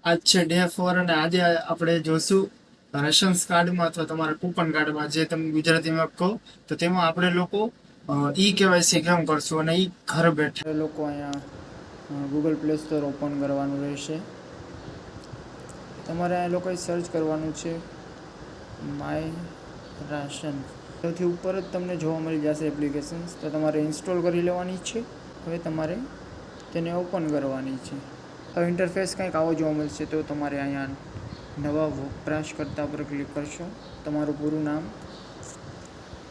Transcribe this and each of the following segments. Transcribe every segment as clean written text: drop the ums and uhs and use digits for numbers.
આજ છે ડે 4 અને આજે આપણે જોશું રેશન્સ કાર્ડમાં અથવા તમારા કૂપન કાર્ડમાં જે તમે ગુજરાતીમાં કહો તો તેમાં આપણે લોકો ઈ કેવાયસી કેમ કરશું અને ઈ ઘર બેઠા લોકો અહીંયા ગૂગલ પ્લે સ્ટોર ઓપન કરવાનું રહેશે. તમારે આ લોકોએ સર્ચ કરવાનું છે માય રાશન. સૌથી ઉપર જ તમને જોવા મળી જશે એપ્લિકેશન્સ, તો તમારે ઇન્સ્ટોલ કરી લેવાની છે. હવે તમારે તેને ઓપન કરવાની છે. હવે ઇન્ટરફેસ કંઈક આવો જોવા મળશે. તો તમારે અહીંયા નવા વપરાશકર્તા પર ક્લિક કરશો. તમારું પૂરું નામ,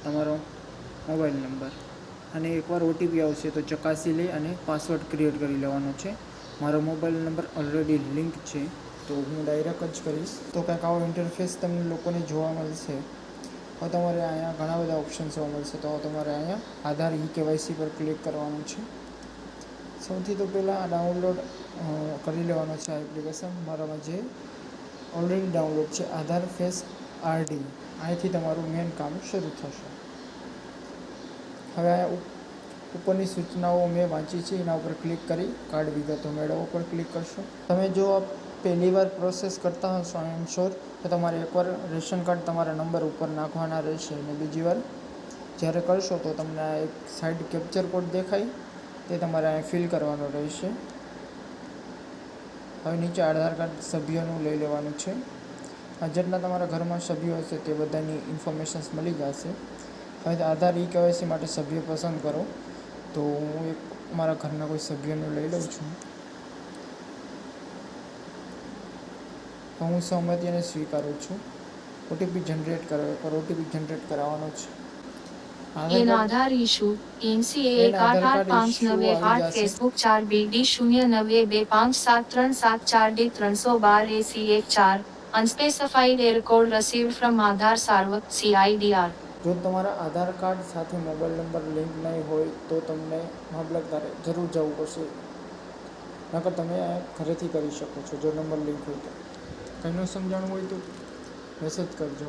તમારો મોબાઈલ નંબર અને એકવાર ઓટીપી આવશે તો ચકાસી લઈ અને પાસવર્ડ ક્રિએટ કરી લેવાનો છે. મારો મોબાઈલ નંબર ઓલરેડી લિંક છે તો હું ડાયરેક્ટ જ કરીશ. તો કંઈક આવો ઇન્ટરફેસ તમને લોકોને જોવા મળશે. હવે તમારે અહીંયા ઘણા બધા ઓપ્શન જોવા મળશે. તો તમારે અહીંયા આધાર ઈ કેવાયસી પર ક્લિક કરવાનું છે. સૌથી તો પહેલાં ડાઉનલોડ કરી લેવાનો છે આ એપ્લિકેશન. મારામાં જે ઓલરેડી ડાઉનલોડ છે આધાર ફેસ આરડી. અહીંથી તમારું મેન કામ શરૂ થશે. હવે ઉપરની સૂચનાઓ મેં વાંચી છે એના ઉપર ક્લિક કરી કાર્ડ વિગતો મેળવો પર ક્લિક કરશો. તમે જો આ પહેલી વાર પ્રોસેસ કરતા હશો આઈ એમ શ્યોર, તો તમારે એકવાર રેશન કાર્ડ તમારા નંબર ઉપર નાખવાના રહેશે અને બીજી વાર જ્યારે કરશો તો તમને આ એક સાઈડ કેપ્ચર કોડ દેખાય તે તમારે અહીંયા ફિલ કરવાનો રહેશે. હવે નીચે આધાર કાર્ડ સભ્યોનું લઈ લેવાનું છે. જેટલા તમારા ઘરમાં સભ્યો હશે તે બધાની ઇન્ફોર્મેશન્સ મળી જશે. હવે આધાર ઈ કેવાયસી માટે સભ્ય પસંદ કરો. તો હું એક મારા ઘરના કોઈ સભ્યનું લઈ લઉં છું. તો હું સહમતિ અને સ્વીકારું છું. ઓટીપી જનરેટ કરો. એકવાર ઓટીપી જનરેટ કરાવવાનો છે. એન આધાર ઇશ્યુ NCA188598 ફેસબુક 4BD09257374D312 AC14 unspecified error code received from Aadhaar સાર્વક CIDR. જો તમારા આધાર કાર્ડ સાથે મોબાઈલ નંબર લિંક નહીં હોય તો તમને મામલતદારે જરૂર જવું પડશે. નકર તમે ઘરેથી કરી શકો છો જો નંબર લિંક હોય તો. કંઈ ન સમજાણું હોય તો મેસેજ કરજો.